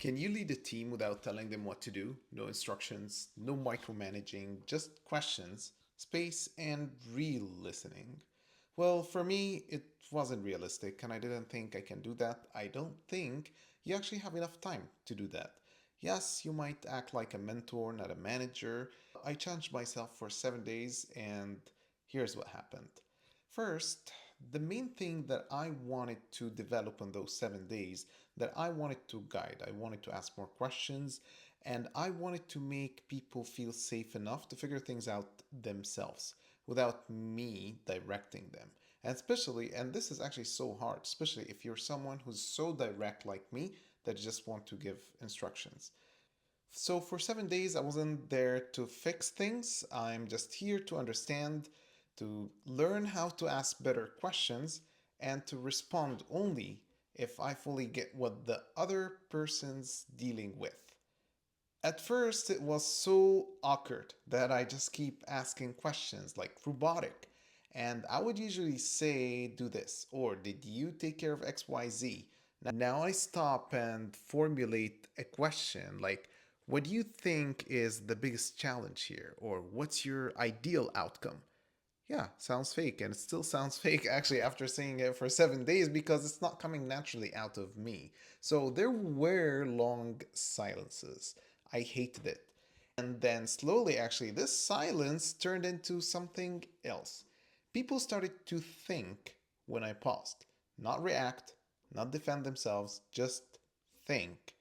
Can you lead a team without telling them what to do? No instructions, no micromanaging, just questions, space, and real listening. Well, for me, it wasn't realistic, and I didn't think I can do that. I don't think you actually have enough time to do that. Yes, you might act like a mentor, not a manager. I challenged myself for 7 days, and here's what happened. First, the main thing that I wanted to develop in those 7 days, that I wanted to guide, I wanted to ask more questions, and I wanted to make people feel safe enough to figure things out themselves without me directing them. And especially, and this is actually so hard, especially if you're someone who's so direct like me that just want to give instructions. So for 7 days, I wasn't there to fix things. I'm just here to understand, to learn how to ask better questions, and to respond only if I fully get what the other person's dealing with. At first, it was so awkward that I just keep asking questions like robotic. And I would usually say, do this, or did you take care of XYZ? Now I stop and formulate a question like, what do you think is the biggest challenge here? Or what's your ideal outcome? Yeah, sounds fake. And it still sounds fake actually after saying it for 7 days because it's not coming naturally out of me. So there were long silences. I hated it. And then slowly, actually, this silence turned into something else. People started to think when I paused, not react, not defend themselves, just think.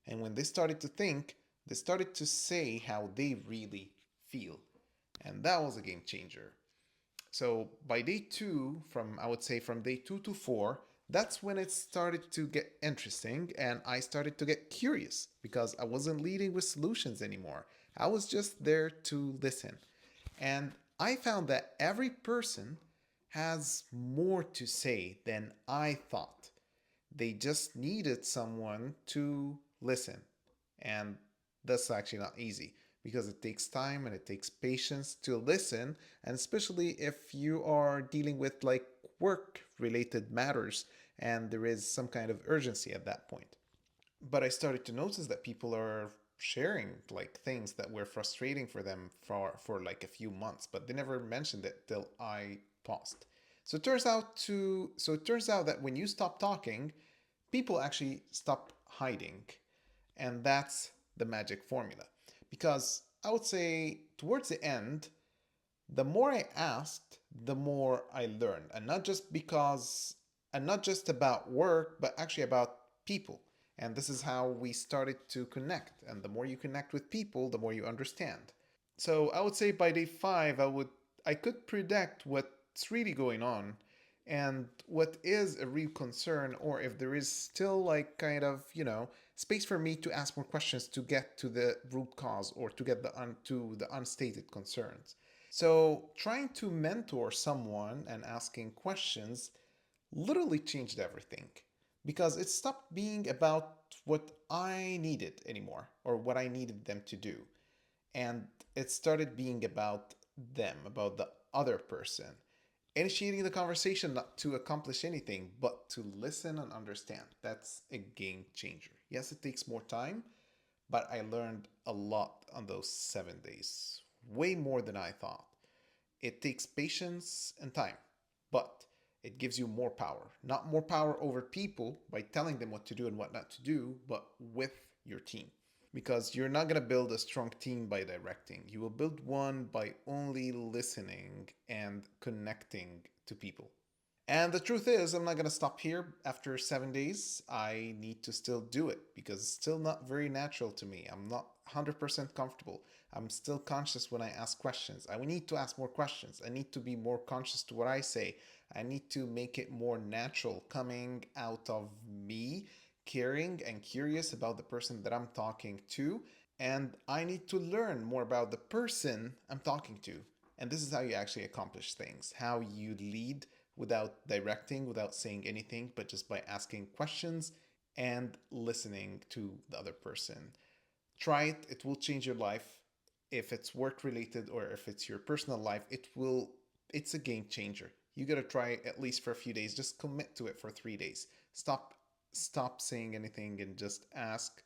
And when they started to think, they started to say how they really feel. And that was a game changer. So by day two, from I would say from day 2 to 4, that's when it started to get interesting and I started to get curious because I wasn't leading with solutions anymore. I was just there to listen. And I found that every person has more to say than I thought. They just needed someone to listen. And that's actually not easy because it takes time and it takes patience to listen. And especially if you are dealing with like work related matters and there is some kind of urgency at that point. But I started to notice that people are sharing like things that were frustrating for them for like a few months, but they never mentioned it till I paused. So it turns out that when you stop talking, people actually stop hiding. And that's the magic formula. Because I would say towards the end, the more I asked, the more I learned. And not just about work, but actually about people. And this is how we started to connect. And the more you connect with people, the more you understand. So I would say by day five, I could predict what's really going on and what is a real concern, or if there is still like kind of space for me to ask more questions to get to the root cause or to get to the unstated concerns. So trying to mentor someone and asking questions literally changed everything because it stopped being about what I needed anymore or what I needed them to do, and it started being about them, about the other person. Initiating the conversation not to accomplish anything, but to listen and understand. That's a game changer. Yes, it takes more time, but I learned a lot on those 7 days. Way more than I thought. It takes patience and time, but it gives you more power. Not more power over people by telling them what to do and what not to do, but with your team, because you're not going to build a strong team by directing. You will build one by only listening and connecting to people. And the truth is, I'm not going to stop here after 7 days. I need to still do it because it's still not very natural to me. I'm not 100% comfortable. I'm still conscious when I ask questions. I need to ask more questions. I need to be more conscious to what I say. I need to make it more natural coming out of me, caring and curious about the person that I'm talking to. And I need to learn more about the person I'm talking to. And this is how you actually accomplish things, how you lead without directing, without saying anything, but just by asking questions and listening to the other person. Try it, it will change your life. If it's work related or if it's your personal life, it's a game changer. You got to try it at least for a few days. Just commit to it for 3 days. Stop saying anything and just ask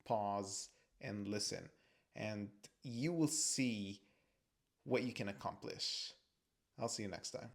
pause, and listen. And you will see what you can accomplish. I'll see you next time.